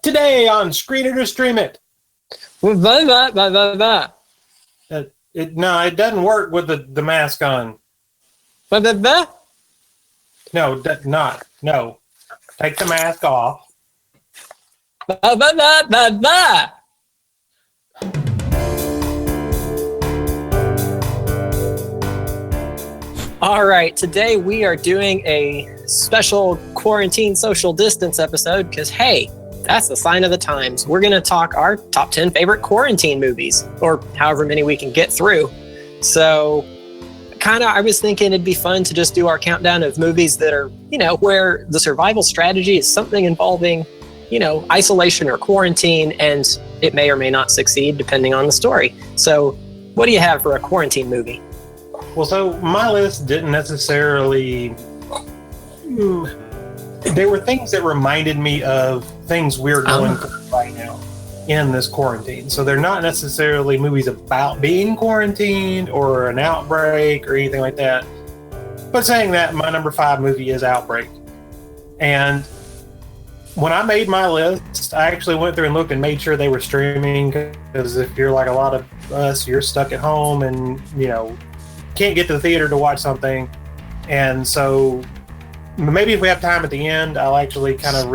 Today on Screen It or Stream It. Blah. No, it doesn't work with the mask on. Blah. No, not. No. Take the mask off. Blah. All right, today we are doing a special quarantine social distance episode because, hey, that's the sign of the times. We're going to talk our top 10 favorite quarantine movies, or however many we can get through. So, I was thinking it'd be fun to just do our countdown of movies that are, where the survival strategy is something involving, isolation or quarantine, and it may or may not succeed depending on the story. So, what do you have for a quarantine movie? Well, so my list didn't necessarily... There were things that reminded me of things we're going through right now in this quarantine. So they're not necessarily movies about being quarantined or an outbreak or anything like that. But saying that, my number 5 movie is Outbreak. And when I made my list, I actually went through and looked and made sure they were streaming, because if you're like a lot of us, you're stuck at home and, can't get to the theater to watch something. And so maybe if we have time at the end, I'll actually kind of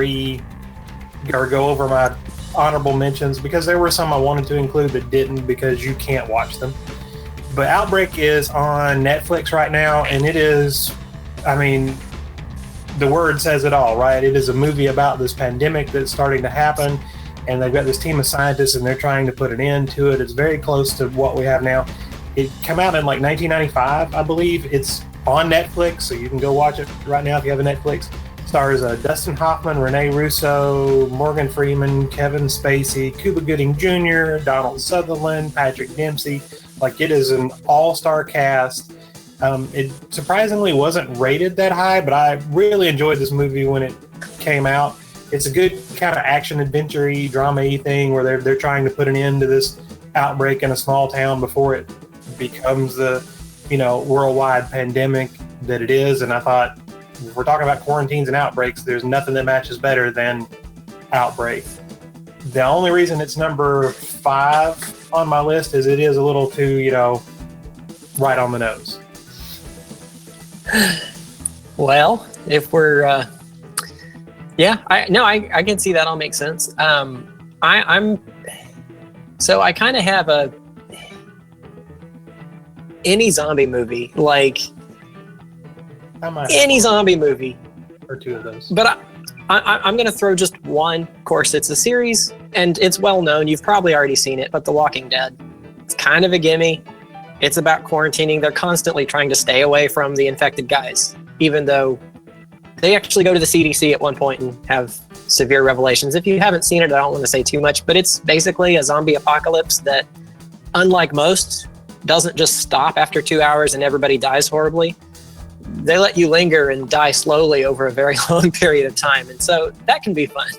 go over my honorable mentions, because there were some I wanted to include that didn't because you can't watch them. But Outbreak is on Netflix right now, and it is, the word says it all, right? It is a movie about this pandemic that's starting to happen, and they've got this team of scientists and they're trying to put an end to it. It's very close to what we have now. It came out in like 1995, I believe. It's on Netflix, so you can go watch it right now if you have a Netflix. Stars Dustin Hoffman, Rene Russo, Morgan Freeman, Kevin Spacey, Cuba Gooding Jr., Donald Sutherland, Patrick Dempsey. Like, it is an all-star cast. It surprisingly wasn't rated that high, but I really enjoyed this movie when it came out. It's a good kind of action-adventure-y, drama-y thing where they're trying to put an end to this outbreak in a small town before it becomes the worldwide pandemic that it is. And I thought, if we're talking about quarantines and outbreaks, there's nothing that matches better than Outbreak. The only reason it's number 5 on my list is it is a little too, right on the nose. Well, if we're, I can see that all makes sense. So I kind of have any zombie movie, like any zombie movie, or 2 of those. But I'm going to throw just one. Of course, it's a series, and it's well known. You've probably already seen it, but The Walking Dead. It's kind of a gimme. It's about quarantining. They're constantly trying to stay away from the infected guys, even though they actually go to the CDC at one point and have severe revelations. If you haven't seen it, I don't want to say too much, but it's basically a zombie apocalypse that, unlike most, doesn't just stop after 2 hours and everybody dies horribly. They let you linger and die slowly over a very long period of time. And so that can be fun.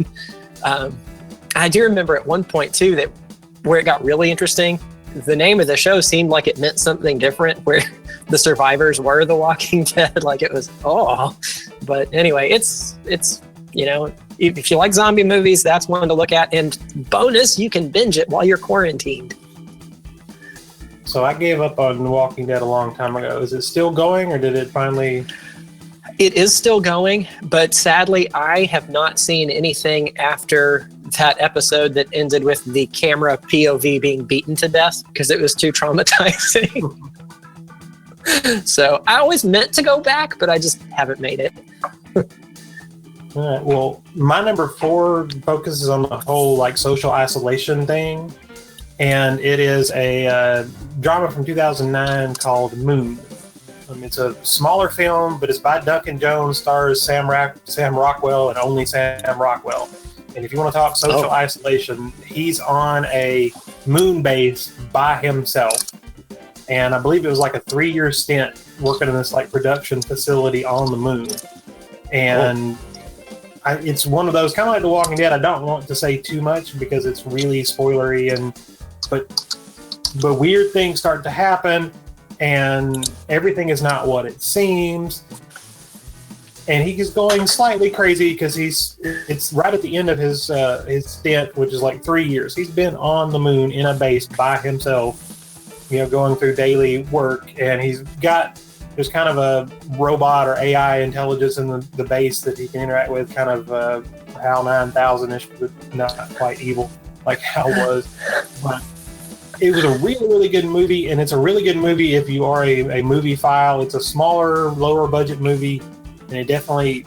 I do remember at one point too, that where it got really interesting, the name of the show seemed like it meant something different, where the survivors were the Walking Dead. Like it was, but anyway, it's, if you like zombie movies, that's one to look at. And bonus, you can binge it while you're quarantined. So I gave up on The Walking Dead a long time ago. Is it still going, or did it finally... It is still going, but sadly, I have not seen anything after that episode that ended with the camera POV being beaten to death, because it was too traumatizing. So I always meant to go back, but I just haven't made it. All right, well, my number 4 focuses on the whole social isolation thing. And it is a drama from 2009 called Moon. It's a smaller film, but it's by Duncan Jones, stars Sam Rockwell, and only Sam Rockwell. And if you want to talk social isolation, he's on a moon base by himself. And I believe it was like a 3-year stint working in this production facility on the moon. And it's one of those, kind of like The Walking Dead. I don't want to say too much because it's really spoilery, but weird things start to happen, and everything is not what it seems. and he's going slightly crazy because it's right at the end of his stint, which is like 3 years. He's been on the moon in a base by himself, going through daily work, and there's kind of a robot or AI intelligence in the base that he can interact with, kind of HAL 9000-ish, but not quite evil like HAL was. But it was a really, really good movie, and it's a really good movie if you are a movie file. It's a smaller, lower budget movie, and it definitely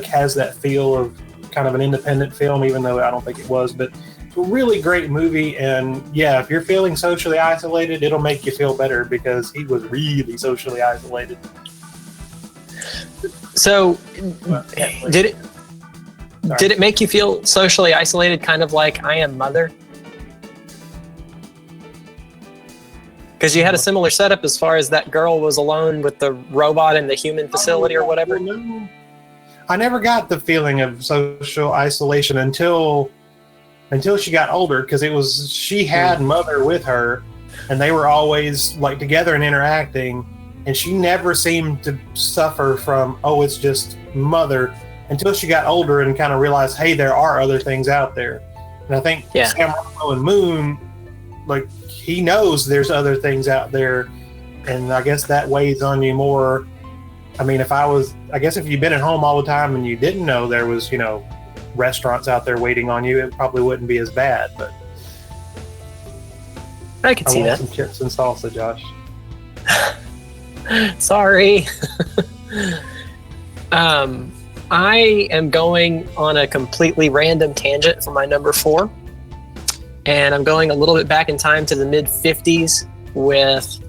has that feel of kind of an independent film, even though I don't think it was. But it's a really great movie, and yeah, if you're feeling socially isolated, it'll make you feel better because he was really socially isolated. So, did it make you feel socially isolated, kind of like I Am Mother? Because you had a similar setup as far as that girl was alone with the robot in the human facility or whatever. I never got the feeling of social isolation until she got older, because she had Mother with her, and they were always together and interacting, and she never seemed to suffer from, it's just Mother, until she got older and kind of realized, hey, there are other things out there. And I think Sam Rockwell and Moon, he knows there's other things out there, and I guess that weighs on you more. I mean, if you've been at home all the time and you didn't know there was, restaurants out there waiting on you, it probably wouldn't be as bad. But I could see that. Some chips and salsa, Josh. Sorry. I am going on a completely random tangent for my number 4. And I'm going a little bit back in time to the mid-50s with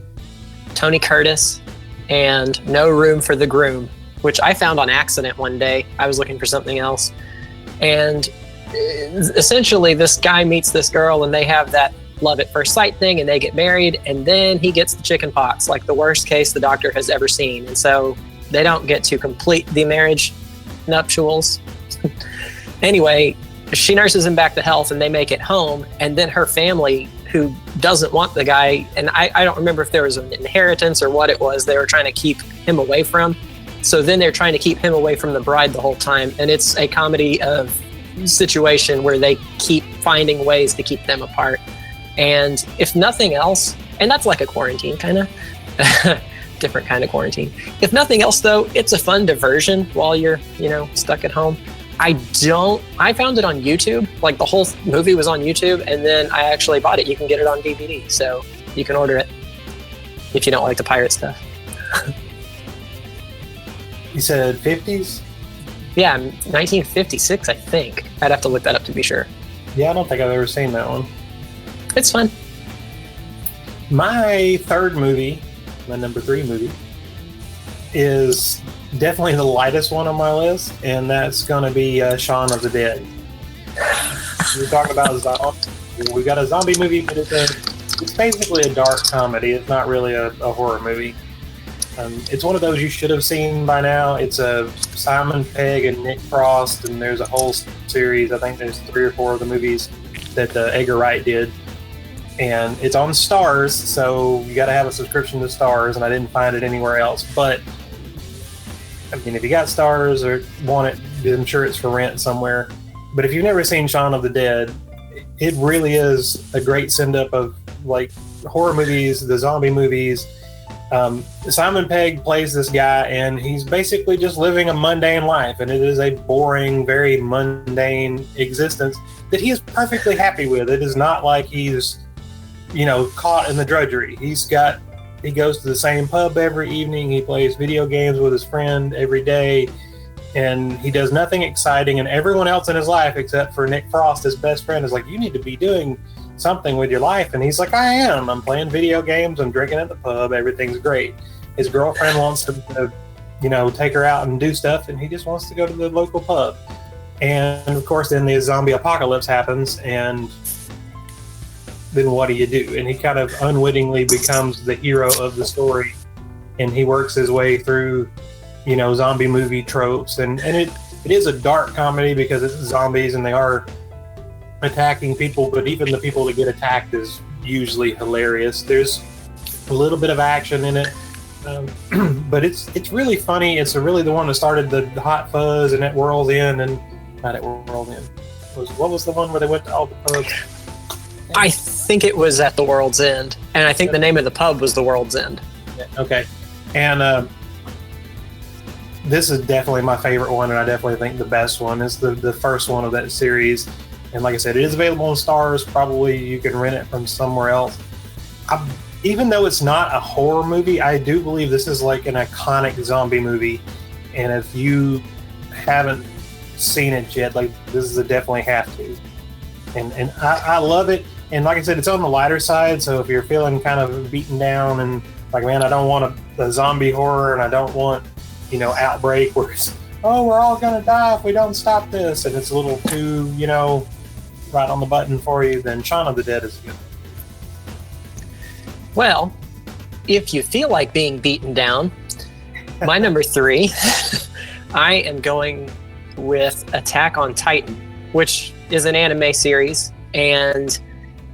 Tony Curtis and No Room for the Groom, which I found on accident one day. I was looking for something else. And essentially, this guy meets this girl, and they have that love at first sight thing, and they get married, and then he gets the chicken pox, the worst case the doctor has ever seen. And so they don't get to complete the marriage nuptials. Anyway, she nurses him back to health, and they make it home, and then her family, who doesn't want the guy, and I don't remember if there was an inheritance or what it was they were trying to keep him away from. So then they're trying to keep him away from the bride the whole time, and it's a comedy of situation where they keep finding ways to keep them apart. And if nothing else, and that's like a quarantine kind of different kind of quarantine. If nothing else, though, it's a fun diversion while you're, stuck at home. I found it on YouTube. The whole movie was on YouTube, and then I actually bought it. You can get it on DVD, so you can order it if you don't like the pirate stuff. You said 50s? Yeah, 1956, I think. I'd have to look that up to be sure. Yeah, I don't think I've ever seen that one. It's fun. My third movie, my number 3 movie, is definitely the lightest one on my list, and that's going to be Shaun of the Dead. We're talking about zombies. We got a zombie movie, but it's basically a dark comedy. It's not really a horror movie. It's one of those you should have seen by now. It's a Simon Pegg and Nick Frost, and there's a whole series. I think there's 3 or 4 of the movies that Edgar Wright did. And it's on Stars, so you got to have a subscription to Stars, and I didn't find it anywhere else. But I mean, if you got Stars or want it, I'm sure it's for rent somewhere. But if you've never seen Shaun of the Dead, it really is a great send-up of horror movies, the zombie movies. Simon Pegg plays this guy, and he's basically just living a mundane life, and it is a boring, very mundane existence that he is perfectly happy with. It is not like he's caught in the drudgery. He goes to the same pub every evening. He plays video games with his friend every day, and he does nothing exciting. And everyone else in his life, except for Nick Frost, his best friend, is like, you need to be doing something with your life. And he's like, I am. I'm playing video games. I'm drinking at the pub. Everything's great. His girlfriend wants to, take her out and do stuff, and he just wants to go to the local pub. And of course, then the zombie apocalypse happens, and then what do you do? And he kind of unwittingly becomes the hero of the story, and he works his way through, zombie movie tropes. And it is a dark comedy because it's zombies and they are attacking people, but even the people that get attacked is usually hilarious. There's a little bit of action in it, But it's really funny. It's really the one that started the Hot Fuzz and at World's End, and not at World's End. What was the one where they went to all the pubs? I think it was at the World's End, and I think the name of the pub was the World's End. Okay, and this is definitely my favorite one, and I definitely think the best one is the first one of that series. And like I said, it is available on Stars. Probably you can rent it from somewhere else. Even though it's not a horror movie, I do believe this is like an iconic zombie movie. And if you haven't seen it yet, like this is a definitely have to. And I love it. And like I said, it's on the lighter side. So if you're feeling kind of beaten down and like, man, I don't want a zombie horror, and I don't want, Outbreak where it's, oh, we're all gonna die if we don't stop this, and it's a little too, right on the button for you, then Shaun of the Dead is good. Well, if you feel like being beaten down, my number 3, I am going with Attack on Titan, which is an anime series, and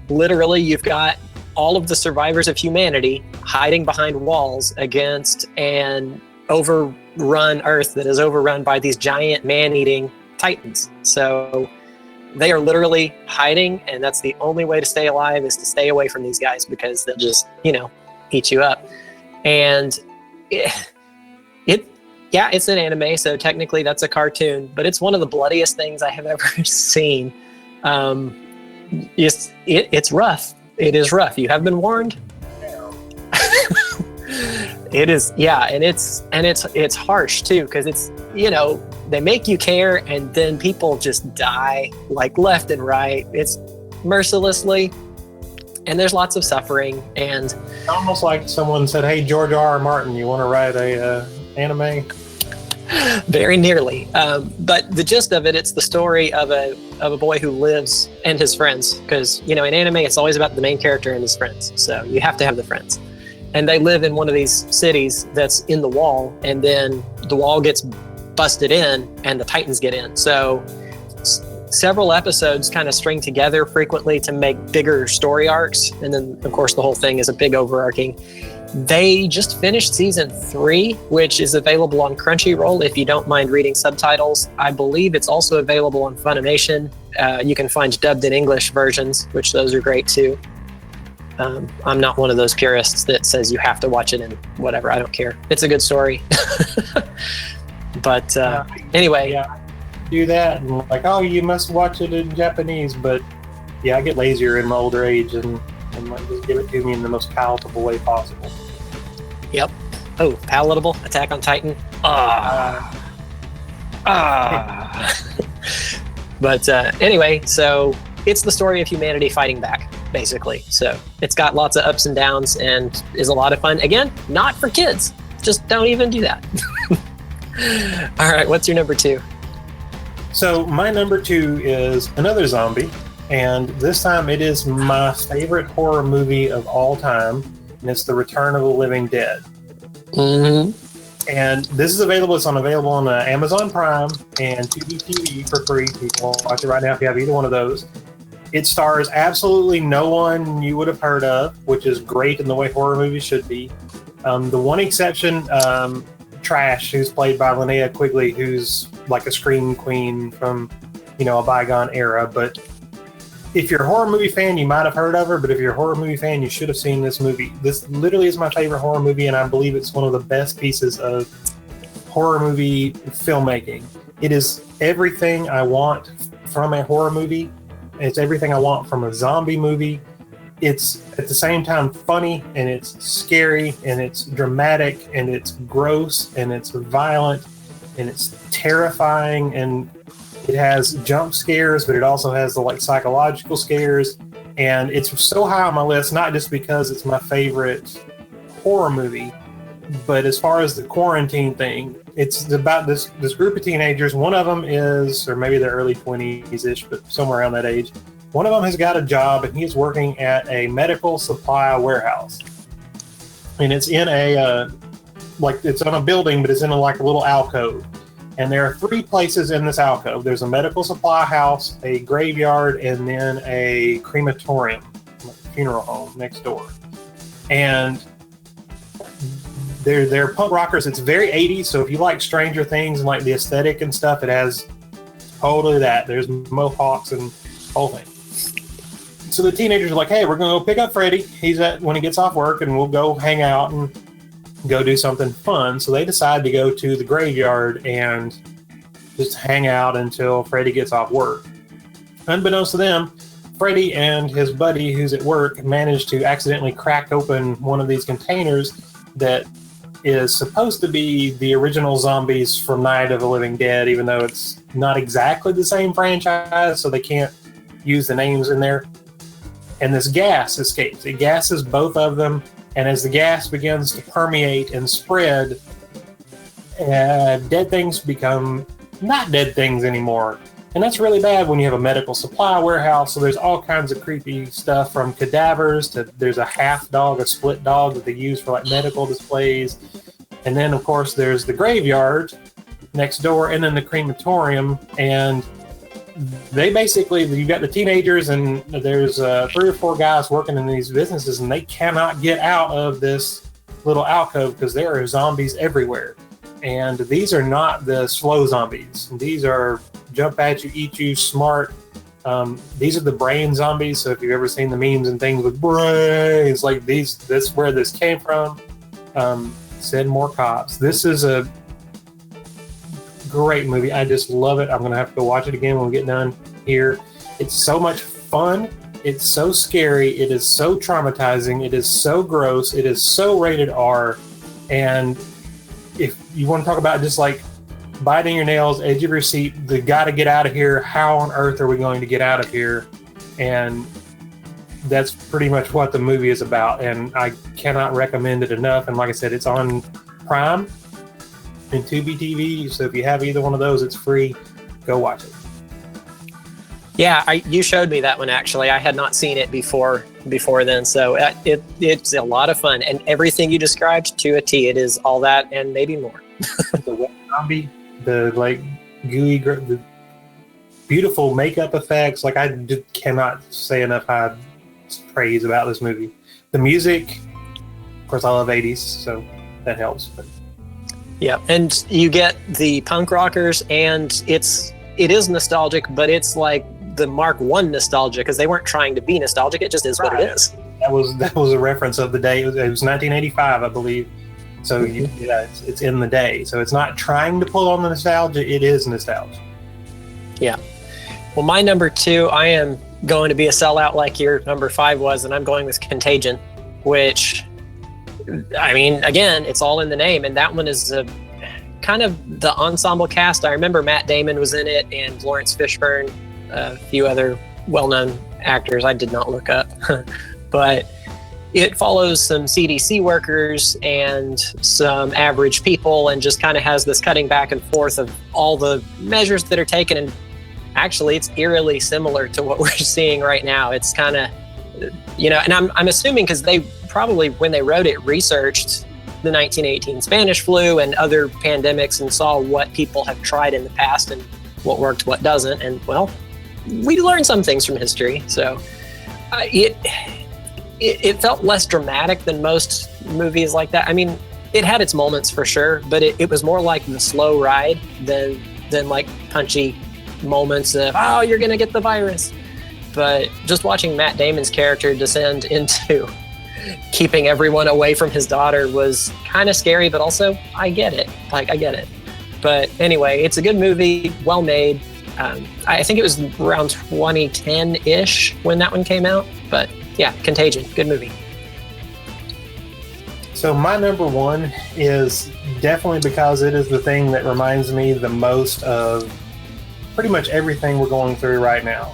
literally you've got all of the survivors of humanity hiding behind walls against an overrun Earth that is overrun by these giant man-eating titans. So they are literally hiding, and that's the only way to stay alive is to stay away from these guys because they'll just, eat you up. And it's an anime, so technically that's a cartoon, but it's one of the bloodiest things I have ever seen. It's rough. It is rough. You have been warned. It is, and it's harsh too, because it's, they make you care, and then people just die like left and right. It's mercilessly, and there's lots of suffering, and almost like someone said, "Hey, George R. R. Martin, you want to write a anime?" Very nearly, but the gist of it, it's the story of a boy who lives and his friends, because in anime it's always about the main character and his friends, so you have to have the friends. And they live in one of these cities that's in the wall, and then the wall gets busted in and the Titans get in. So several episodes kind of string together frequently to make bigger story arcs. And then, of course, the whole thing is a big overarching. They just finished season 3, which is available on Crunchyroll if you don't mind reading subtitles. I believe it's also available on Funimation. You can find dubbed in English versions, which those are great too. I'm not one of those purists that says you have to watch it in whatever. I don't care. It's a good story. But anyway. Yeah, do that. And like, oh, you must watch it in Japanese. But yeah, I get lazier in my older age and like, just give it to me in the most palatable way possible. Yep. Oh, palatable? Attack on Titan? But anyway, so it's the story of humanity fighting back, basically. So it's got lots of ups and downs and is a lot of fun. Again, not for kids. Just don't even do that. All right, what's your number 2? So my number 2 is another zombie, and this time it is my favorite horror movie of all time, and it's The Return of the Living Dead. Mm-hmm. And this is available. It's available on Amazon Prime and Tubi TV for free. You can watch it right now if you have either one of those. It stars absolutely no one you would have heard of, which is great in the way horror movies should be. The one exception, Trash, who's played by Linnea Quigley, who's like a scream queen from, a bygone era. But if you're a horror movie fan, you might have heard of her. But if you're a horror movie fan, you should have seen this movie. This literally is my favorite horror movie, and I believe it's one of the best pieces of horror movie filmmaking. It is everything I want from a horror movie. It's everything I want from a zombie movie. It's at the same time funny, and it's scary, and it's dramatic, and it's gross, and it's violent, and it's terrifying, and it has jump scares, but it also has the psychological scares. And it's so high on my list, not just because it's my favorite horror movie, but as far as the quarantine thing, it's about this group of teenagers. One of them is, or maybe they're early 20s-ish, but somewhere around that age. One of them has got a job, and he's working at a medical supply warehouse. And it's in it's on a building, but it's in a little alcove. And there are 3 places in this alcove. There's a medical supply house, a graveyard, and then a crematorium, like a funeral home next door. And they're punk rockers. It's very 80s. So if you like Stranger Things and like the aesthetic and stuff, it has totally that. There's mohawks and whole thing. So the teenagers are like, hey, we're going to go pick up Freddy. He's when he gets off work, and we'll go hang out and go do something fun. So they decide to go to the graveyard and just hang out until Freddy gets off work. Unbeknownst to them, Freddy and his buddy who's at work managed to accidentally crack open one of these containers that is supposed to be the original zombies from Night of the Living Dead, even though it's not exactly the same franchise, so they can't use the names in there. And this gas escapes. It gases both of them, and as the gas begins to permeate and spread, dead things become not dead things anymore. And that's really bad when you have a medical supply warehouse. So there's all kinds of creepy stuff, from cadavers to there's a half dog, a split dog that they use for like medical displays. And then, of course, there's the graveyard next door, and then the crematorium. And they basically, you've got the teenagers, and there's 3 or 4 guys working in these businesses, and they cannot get out of this little alcove because there are zombies everywhere. And these are not the slow zombies. These are jump at you, eat you, smart. These are the brain zombies. So if you've ever seen the memes and things with brains, like these, that's where this came from. Send more cops. This is a great movie. I just love it. I'm going to have to go watch it again when we get done here. It's so much fun. It's so scary. It is so traumatizing. It is so gross. It is so rated R. And if you want to talk about just like biting your nails, edge of your seat, the got to get out of here. How on earth are we going to get out of here? And that's pretty much what the movie is about. And I cannot recommend it enough. And like I said, it's on Prime and Tubi TV. So if you have either one of those, it's free. Go watch it. Yeah, you showed me that one, actually. I had not seen it before then, so it's a lot of fun. And everything you described to a T, it is all that and maybe more. The wet zombie, the like gooey, the beautiful makeup effects. Like, I just cannot say enough high praise about this movie. The music, of course, I love 80s, so that helps. But. Yeah, and you get the punk rockers, and it is nostalgic, but it's like the Mark I nostalgia, because they weren't trying to be nostalgic. It just is what it is. That was a reference of the day. It was 1985, I believe. So it's in the day. So it's not trying to pull on the nostalgia. It is nostalgia. Yeah. Well, my number 2, I am going to be a sellout like your number 5 was, and I'm going with Contagion, which, I mean, again, it's all in the name. And that one is kind of the ensemble cast. I remember Matt Damon was in it, and Lawrence Fishburne, a few other well-known actors I did not look up. But it follows some CDC workers and some average people, and just kind of has this cutting back and forth of all the measures that are taken. And actually, it's eerily similar to what we're seeing right now. It's kind of, and I'm assuming because they probably, when they wrote it, researched the 1918 Spanish flu and other pandemics and saw what people have tried in the past and what worked, what doesn't. And, well, we learned some things from history. So it felt less dramatic than most movies like that. I mean, it had its moments for sure, but it was more like the slow ride than like punchy moments of, oh, you're going to get the virus. But just watching Matt Damon's character descend into keeping everyone away from his daughter was kind of scary, but also I get it. But anyway, it's a good movie, well made. I think it was around 2010-ish when that one came out. But yeah, Contagion, good movie. So my number 1 is definitely because it is the thing that reminds me the most of pretty much everything we're going through right now.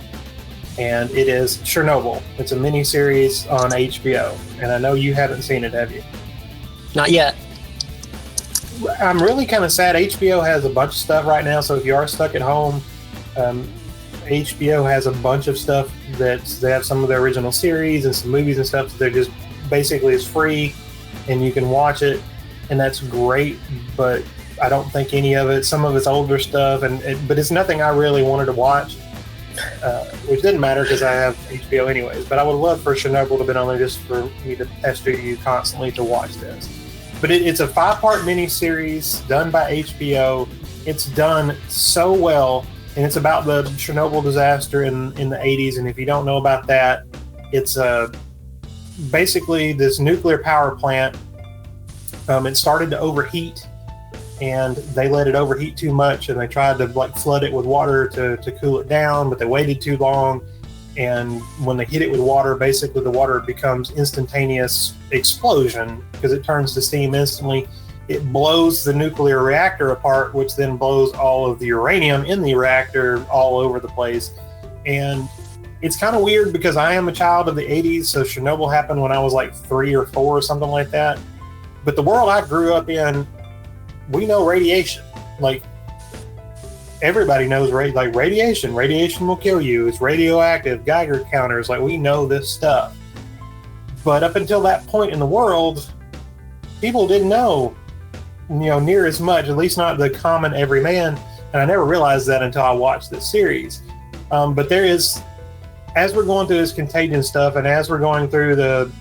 And it is Chernobyl. It's a mini-series on HBO. And I know you haven't seen it, have you? Not yet. I'm really kind of sad. HBO has a bunch of stuff right now, so if you are stuck at home, HBO has a bunch of stuff that they have some of their original series and some movies and stuff. So they're just basically it's free and you can watch it, and that's great. But I don't think any of it. Some of it's older stuff, but it's nothing I really wanted to watch, which didn't matter because I have HBO anyways. But I would love for Chernobyl to have been on there just for me to pester you constantly to watch this. But it's a 5-part miniseries done by HBO. It's done so well, and it's about the Chernobyl disaster in the 80s. And if you don't know about that, it's basically this nuclear power plant. It started to overheat, and they let it overheat too much, and they tried to flood it with water to cool it down, but they waited too long. And when they hit it with water, basically the water becomes instantaneous explosion because it turns to steam instantly. It blows the nuclear reactor apart, which then blows all of the uranium in the reactor all over the place. And it's kind of weird because I am a child of the 80s, so Chernobyl happened when I was 3 or 4 or something like that. But the world I grew up in, we know radiation. Everybody knows radiation. Radiation will kill you. It's radioactive. Geiger counters. We know this stuff. But up until that point in the world, people didn't know, near as much. At least not the common everyman. And I never realized that until I watched this series. But there is, as we're going through this Contagion stuff, and as we're going through the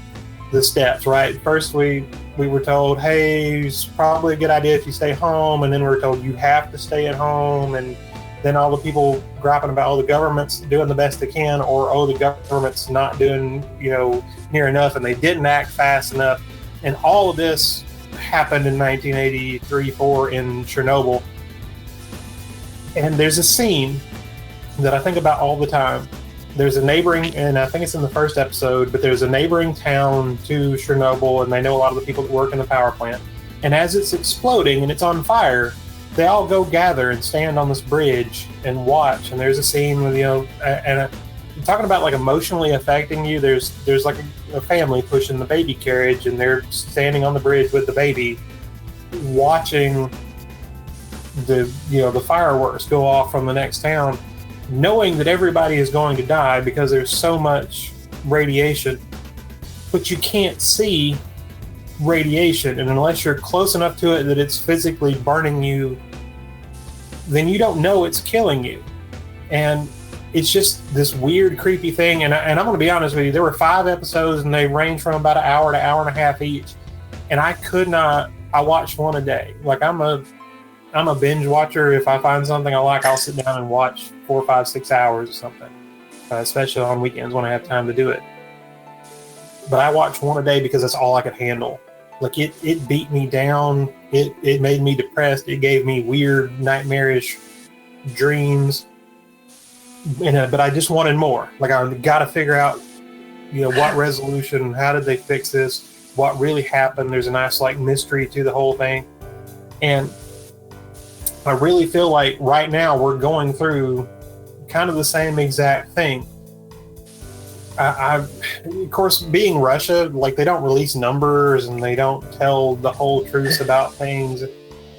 steps, right? First, we were told, hey, it's probably a good idea if you stay home, and then we were told you have to stay at home, and then all the people griping about, the government's doing the best they can, or the government's not doing, near enough, and they didn't act fast enough. And all of this happened in 1983-4 in Chernobyl. And there's a scene that I think about all the time. There's a neighboring, and I think it's in the first episode, but there's a neighboring town to Chernobyl, and they know a lot of the people that work in the power plant. And as it's exploding and it's on fire, they all go gather and stand on this bridge and watch. And there's a scene with, talking about emotionally affecting you. There's a family pushing the baby carriage, and they're standing on the bridge with the baby, watching the fireworks go off from the next town, knowing that everybody is going to die because there's so much radiation, but you can't see radiation. And unless you're close enough to it that it's physically burning you, then you don't know it's killing you. And it's just this weird, creepy thing. And I'm going to be honest with you, there were 5 episodes, and they range from about an hour to hour and a half each. And I watched one a day. I'm a binge watcher. If I find something I like, I'll sit down and watch 4, 5, 6 hours or something, especially on weekends when I have time to do it. But I watched one a day because that's all I could handle. It beat me down. It made me depressed. It gave me weird, nightmarish dreams. But I just wanted more. I got to figure out, what resolution, how did they fix this, what really happened. There's a nice mystery to the whole thing. And I really feel like right now we're going through kind of the same exact thing. Of course, being Russia, they don't release numbers and they don't tell the whole truth about things.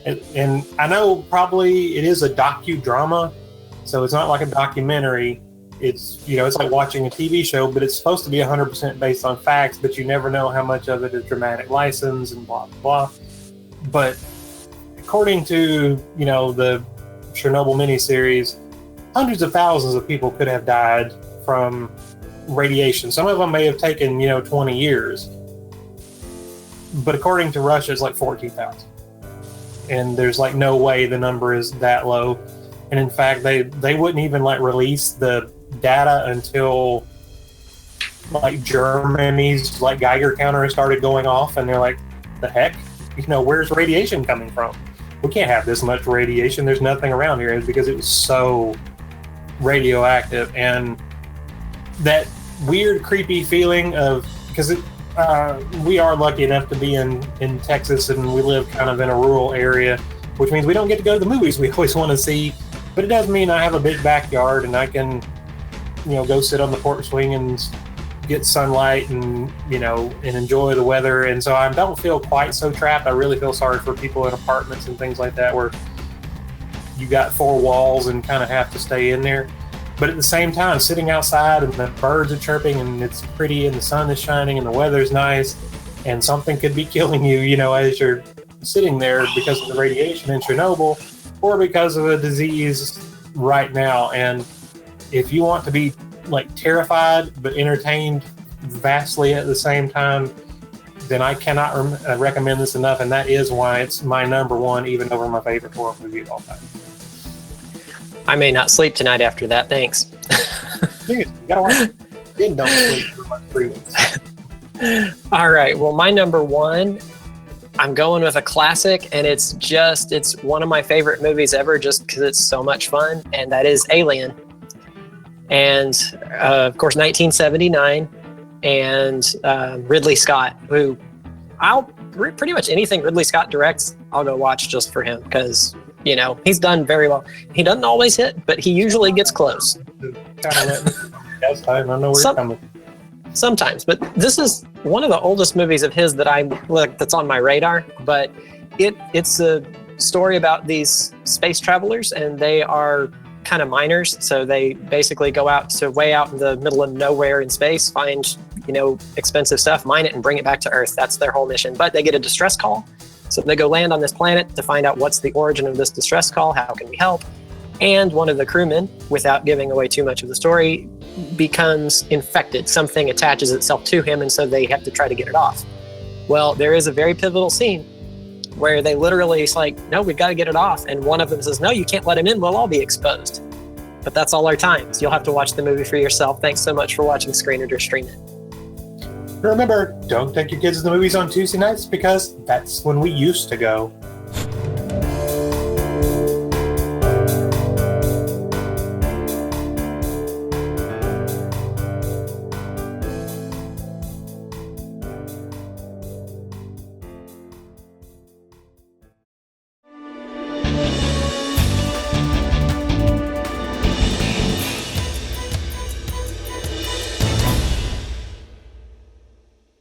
And I know probably it is a docudrama, so it's not like a documentary. It's, it's like watching a TV show, but it's supposed to be 100% based on facts, but you never know how much of it is dramatic license and blah, blah, blah. But according to, the Chernobyl miniseries, hundreds of thousands of people could have died from radiation. Some of them may have taken, 20 years. But according to Russia, it's 14,000. And there's no way the number is that low. And in fact, they wouldn't even release the data until Germany's Geiger counter started going off, and they're the heck? Where's radiation coming from? We can't have this much radiation. There's nothing around here, because it was so radioactive. And that weird, creepy feeling of, because we are lucky enough to be in Texas, and we live kind of in a rural area, which means we don't get to go to the movies we always want to see. But it does mean I have a big backyard, and I can, go sit on the porch swing and get sunlight and, and enjoy the weather. And so I don't feel quite so trapped. I really feel sorry for people in apartments and things like that, where you got 4 walls and kind of have to stay in there. But at the same time, sitting outside and the birds are chirping and it's pretty and the sun is shining and the weather's nice, and something could be killing you, as you're sitting there because of the radiation in Chernobyl or because of a disease right now. And if you want to be terrified but entertained vastly at the same time, then I cannot recommend this enough, and that is why it's my number one, even over my favorite horror movie of all time. I may not sleep tonight after that. Thanks. You gotta watch it. Then don't sleep for like 3 weeks. All right. Well, my number one, I'm going with a classic, and it's one of my favorite movies ever just because it's so much fun, and that is Alien. And, of course, 1979, and Ridley Scott, who pretty much anything Ridley Scott directs, I'll go watch just for him because, you know, he's done very well. He doesn't always hit, but he usually gets close. Yes, I don't know where you're coming. Sometimes, but this is one of the oldest movies of his that's on my radar. But it's a story about these space travelers, and they are kind of miners. So they basically go way out in the middle of nowhere in space, find expensive stuff, mine it, and bring it back to Earth. That's their whole mission. But they get a distress call, so they go land on this planet to find out what's the origin of this distress call. How can we help? And one of the crewmen, without giving away too much of the story, becomes infected. Something attaches itself to him, and so they have to try to get it off. Well, there is a very pivotal scene where they literally, it's like, no, we've got to get it off. And one of them says, no, you can't let him in. We'll all be exposed. But that's all our time. So you'll have to watch the movie for yourself. Thanks so much for watching Screen It or Stream It. Remember, don't take your kids to the movies on Tuesday nights because that's when we used to go.